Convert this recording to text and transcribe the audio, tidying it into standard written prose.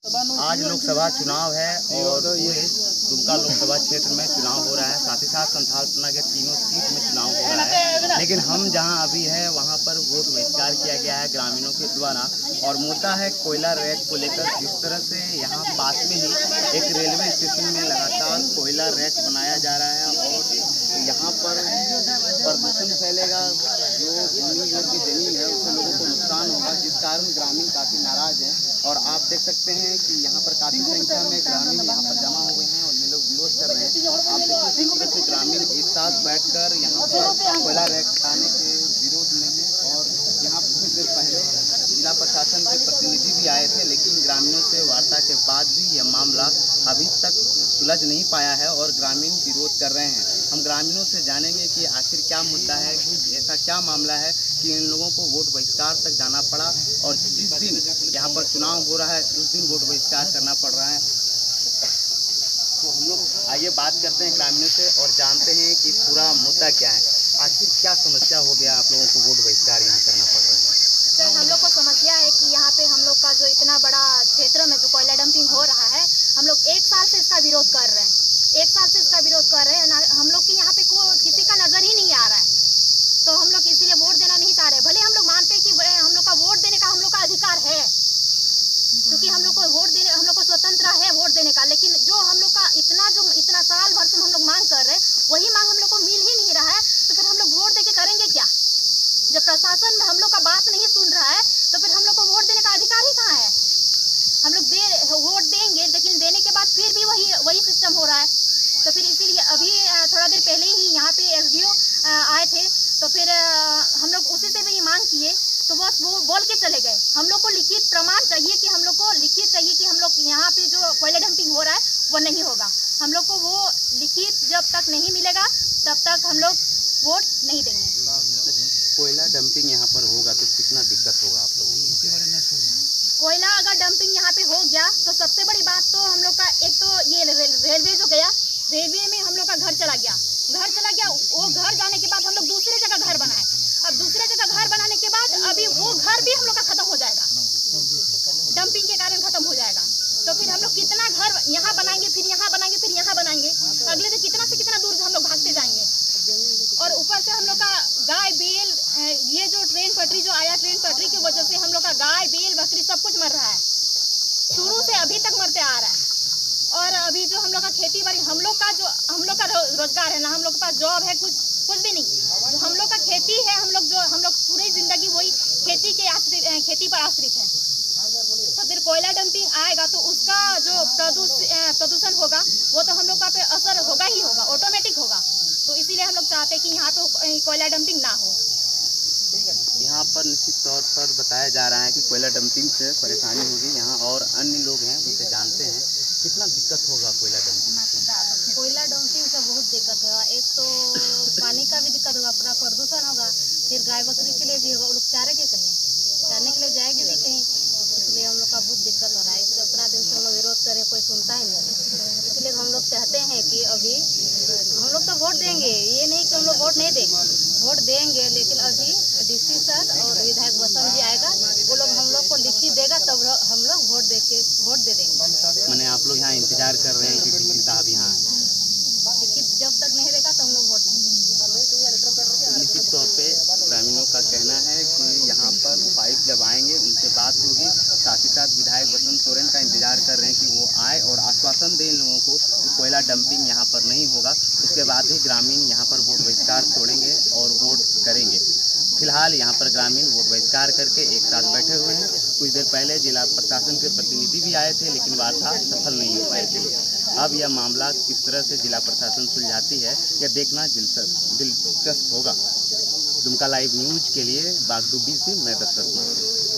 आज लोकसभा चुनाव है और पूरे दुमका लोकसभा क्षेत्र में चुनाव हो रहा है। साथ ही साथ संथालपना के तीनों सीट में चुनाव हो रहा है। लेकिन हम जहां अभी है वहां पर वोट बहिष्कार किया गया है ग्रामीणों के द्वारा। और मुद्दा है कोयला रैक को लेकर। जिस तरह से यहाँ पास में ही एक रेलवे स्टेशन में लगातार कोयला रैक बनाया जा रहा है और यहाँ पर प्रदूषण फैलेगा, जो भूमि योग्य जमीन है उससे लोगों को नुकसान होगा, जिस कारण ग्रामीण काफ़ी नाराज हैं। और आप देख सकते हैं कि यहाँ पर काफ़ी संख्या में ग्रामीण यहाँ पर जमा हुए हैं और ये लोग विरोध कर रहे हैं। आप देखिए किस तरह से ग्रामीण एक साथ बैठकर यहाँ पर कोयला रैक हटाने के विरोध में है। और यहाँ कुछ देर पहले जिला प्रशासन के प्रतिनिधि भी आए थे, लेकिन ग्रामीणों से वार्ता के बाद भी यह मामला अभी तक सुलझ नहीं पाया है और ग्रामीण विरोध कर रहे हैं। हम ग्रामीणों से जानेंगे कि आखिर क्या मुद्दा है, कि ऐसा क्या मामला है कि इन लोगों को वोट बहिष्कार तक जाना पड़ा और जिस दिन यहाँ पर चुनाव हो रहा है उस दिन वोट बहिष्कार करना पड़ रहा है। तो हम लोग आइए बात करते हैं ग्रामीणों से और जानते हैं कि पूरा मुद्दा क्या है, आखिर क्या समस्या हो गया आप लोगों को वोट बहिष्कार यहाँ करना पड़ रहा है। सर, हम लोग को समस्या है कि यहाँ पे हम लोग का जो इतना बड़ा क्षेत्र में जो कोयला डंपिंग हो रहा है, हम लोग एक साल से इसका विरोध कर रहे हैं। हम लोग के यहाँ पे किसी का नजर ही नहीं आ रहा है, तो हम लोग इसीलिए वोट देना नहीं चाह रहे। भले हम लोग मानते हैं कि हम लोग का वोट देने का हम लोग का अधिकार है, क्योंकि हम लोग को स्वतंत्र है वोट देने का, लेकिन जो हम लोग का इतना साल भर से हम लोग मांग कर रहे हैं वही मांग हम लोग को मिल ही नहीं रहा है। तो फिर हम लोग वोट दे के करेंगे क्या? जब प्रशासन में हम लोग का बात नहीं सुन रहा है तो फिर हम लोग को वोट देने का अधिकार ही कहाँ है? हम लोग वोट देंगे, लेकिन देने के बाद फिर भी वही सिस्टम हो रहा है। तो फिर इसीलिए अभी थोड़ा देर पहले ही यहाँ पे एसडीओ आए थे, तो फिर हम लोग उसी से भी ये मांग किए, तो बस वो बोल के चले गए। हम लोग को लिखित प्रमाण चाहिए कि हम लोग यहाँ पे जो कोयला डंपिंग हो रहा है वो नहीं होगा। हम लोग को वो लिखित जब तक नहीं मिलेगा तब तक हम लोग वोट नहीं देंगे। कोयला डंपिंग यहाँ पर होगा तो कितना दिक्कत होगा आप लोगों को? कोयला अगर डंपिंग यहाँ पे हो गया तो सबसे बड़ी बात तो हम लोग का एक तो ये रेलवे जो गया, रेलवे में हम लोग का घर चला गया। वो घर जाने के बाद हम लोग दूसरे जगह घर बनाए। अब दूसरे जगह घर बनाने के बाद अभी वो घर भी हम लोग का खत्म हो जाएगा, डंपिंग के कारण खत्म हो जाएगा। तो फिर हम लोग कितना घर यहाँ बनाएंगे, फिर यहाँ बनाएंगे, फिर यहाँ बनाएंगे, अगले दिन कितना से कितना दूर हम लोग भागते जाएंगे। और ऊपर से हम लोग का गाय बेल, ये जो ट्रेन पटरी जो आया, ट्रेन पटरी की वजह से हम लोग का गाय बेल बकरी सब कुछ मर रहा है, शुरू से अभी तक मरते आ रहा है। और अभी जो हम लोग का खेती बाड़ी, हम लोग का रोजगार है ना, हम लोग के पास जॉब है, कुछ भी नहीं। जो हम लोग का खेती है, हम लोग पूरी जिंदगी वही खेती पर आश्रित है। तो फिर कोयला डंपिंग आएगा तो उसका जो प्रदूषण होगा वो तो हम लोग का पे असर होगा ही होगा, ऑटोमेटिक होगा। तो इसीलिए हम लोग चाहते हैं कि यहाँ पे कोयला डंपिंग ना हो। यहाँ पर निश्चित तौर पर बताया जा रहा है कि कोयला डंपिंग से परेशानी होगी यहाँ, और अन्य लोग हैं उनसे जानते हैं कितना दिक्कत होगा कोयला डंपिंग से। कोयला डंपिंग से बहुत दिक्कत होगा। एक तो पानी का भी दिक्कत होगा, पूरा प्रदूषण होगा, फिर गाय बकरी के लिए भी होगा, वो लोग चारे के चारने के लिए जाएगी भी कहीं, इसलिए हम लोग का बहुत दिक्कत हो रहा है। इसलिए उतना दिन से हम लोग विरोध करें, कोई सुनता ही नहीं। इसलिए हम लोग चाहते हैं कि अभी हम लोग तो वोट देंगे, ये नहीं कि हम लोग वोट नहीं देंगे, वोट देंगे, लेकिन अभी डीसी सर और विधायक वसंत जी आएगा, वो लोग हम लोग को लिखी देगा तब हम लोग वोट दे देंगे। मैंने आप लोग यहाँ इंतजार कर रहे हैं कि डीसी साहब यहाँ आए, लिखित जब तक नहीं देगा तो हम लोग वोट नहीं देंगे। निश्चित तौर पे ग्रामीणों का कहना है कि यहाँ पर उपायुक्त जब आएंगे उनसे बात होगी, साथ ही साथ विधायक वसंत सोरेन का इंतजार कर रहे हैं कि वो आए और आश्वासन दें लोगों को कि कोयला डंपिंग यहाँ पर नहीं होगा। उसके बाद ही ग्रामीण यहाँ पर वोट बहिष्कार छोड़ेंगे और वोट करेंगे। फिलहाल यहाँ पर ग्रामीण वोट बहिष्कार करके एक साथ बैठे हुए हैं। कुछ देर पहले जिला प्रशासन के प्रतिनिधि भी आए थे, लेकिन वार्ता सफल नहीं हो पाई थी। अब यह मामला किस तरह से जिला प्रशासन सुलझाती है यह देखना दिलचस्प होगा। दुमका लाइव न्यूज के लिए बागडुग्गी से मैं दशरथ।